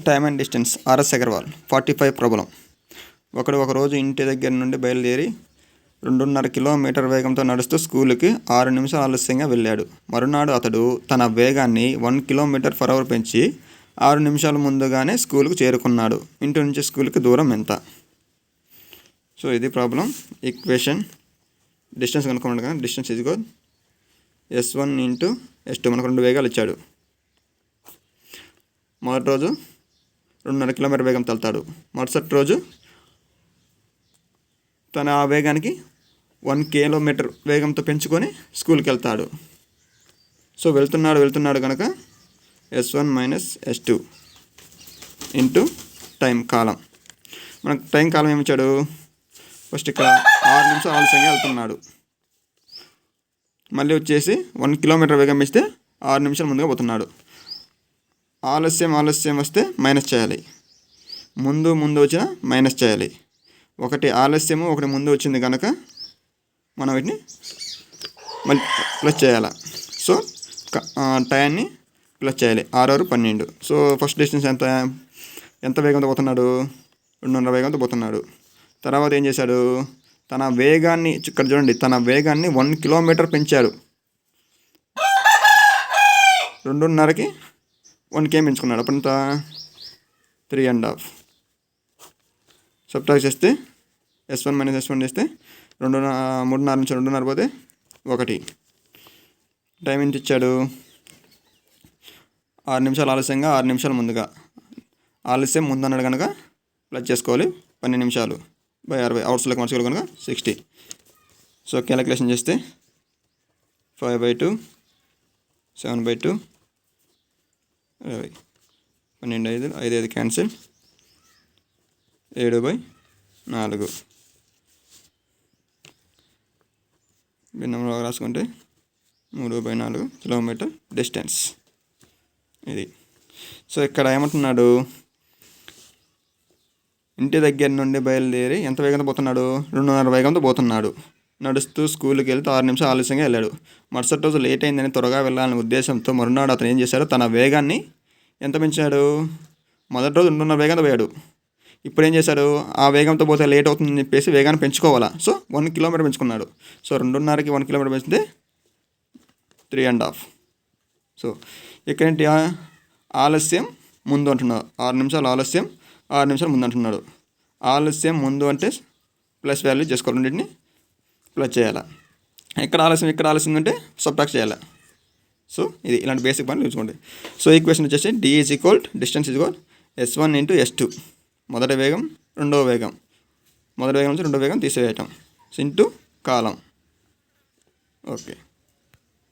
Time and distance RS Agarwal 45 problem. ఒకరోజు ఇంటి దగ్గర నుండి బయలుదేరి 2.5 కిలోమీటర్ వేగంతో నడుస్తూ స్కూలుకి 6 నిమిషాలు ఆలస్యంగా వెళ్ళాడు. మరునాడు అతడు తన వేగాన్ని 1 km/h పెంచి 6 నిమిషాలు ముందుగానే స్కూలుకు చేరుకున్నాడు. ఇంటి నుంచి స్కూలుకి దూరం ఎంత? సో ఇది ప్రాబ్లం. ఈక్వేషన్ డిస్టెన్స్ కనుక్కోండి కదా. డిస్టెన్స్ ఇదిగో S1 × S2. మనకు 2 వేగాలు ఇచ్చాడు. మొదటి రోజు 2.5 కిలోమీటర్ వేగంతో వెళ్తాడు. మరుసటి రోజు తన ఆ వేగానికి 1 km వేగంతో పెంచుకొని స్కూల్కి వెళ్తాడు. సో వెళ్తున్నాడు కనుక S1 - S2 ఇంటూ టైం కాలం. మనకు టైం కాలం ఏమి ఇచ్చాడు? ఫస్ట్ ఇక్కడ 6 నిమిషాలు ఆలస్యంగా వెళ్తున్నాడు. మళ్ళీ వచ్చేసి 1 km వేగం ఇస్తే 6 నిమిషాలు ముందుగా పోతున్నాడు. ఆలస్యం వస్తే మైనస్ చేయాలి. ముందు వచ్చిన మైనస్ చేయాలి. ఒకటి ఆలస్యము ఒకటి ముందు వచ్చింది కనుక మనం వీటిని మళ్ళీ ప్లస్ చేయాలి. సో టైంని ప్లస్ చేయాలి. 6 × 12. సో ఫస్ట్ డిస్టెన్స్ ఎంత వేగంతో పోతున్నాడు? 2.5 వేగంతో పోతున్నాడు. తర్వాత ఏం చేశాడు? తన వేగాన్ని ఇక్కడ చూడండి, తన వేగాన్ని 1 km పెంచాడు. 2.5కి 1 km పెంచుకున్నాడు. అప్పుడంతా 3.5. సబ్ట్రాక్ట్ చేస్తే S1 - S1 చేస్తే 3.5 నుంచి 2.5 పోతే 1. టైం ఎంత ఇచ్చాడు? 6 నిమిషాలు ఆలస్యంగా 6 నిమిషాలు ముందుగా. ఆలస్యం ముందు అన్నాడు కనుక ప్లస్ చేసుకోవాలి. 12 నిమిషాలు / 60 అవర్స్లోకి మార్చుకోవాలి కనుక 60. సో క్యాలిక్యులేషన్ చేస్తే 5/2 7/2 20. 12 5 క్యాన్సిల్ 7/4. భిన్నంలో రాసుకుంటే 3/4 కిలోమీటర్ డిస్టెన్స్ ఇది. సో ఇక్కడ ఏమంటున్నాడు? ఇంటి దగ్గర నుండి బయలుదేరి ఎంత వేగంతో పోతున్నాడు? 2.5 వేగంతో పోతున్నాడు. నడుస్తూ స్కూల్కి వెళ్తే 6 నిమిషాలు ఆలస్యంగా వెళ్ళాడు. మరుసటి రోజు లేట్ అయిందని త్వరగా వెళ్ళాలనే ఉద్దేశంతో మరునాడు అతను ఏం చేశాడు? తన వేగాన్ని ఎంత పెంచాడు? మొదటి రోజు 2.5 వేగంతో పోయాడు. ఇప్పుడు ఏం చేశాడు? ఆ వేగంతో పోతే లేట్ అవుతుందని చెప్పేసి వేగాన్ని పెంచుకోవాలా. సో 1 km పెంచుకున్నాడు. సో 2.5కి 1 km పెంచితే 3.5. సో ఇక్కడేంటి? ఆలస్యం ముందు అంటున్నాడు. 6 నిమిషాలు ఆలస్యం 6 నిమిషాలు ముందు అంటున్నాడు. ఆలస్యం ముందు అంటే ప్లస్ వాల్యూ చేసుకోవాలి. రెండింటిని ప్లస్ చేయాలి. ఇక్కడ ఆలస్యం అంటే సబ్ట్రాక్ట్ చేయాలి. సో ఇది ఇలాంటి బేసిక్ పని చూసుకోండి. సో ఈక్వేషన్ వచ్చేసి D = డిస్టెన్స్ S1 × S2. మొదటి వేగం రెండవ వేగం. మొదటి వేగం నుంచి రెండవ వేగం తీసివేయటం ఇంటూ కాలం. ఓకే.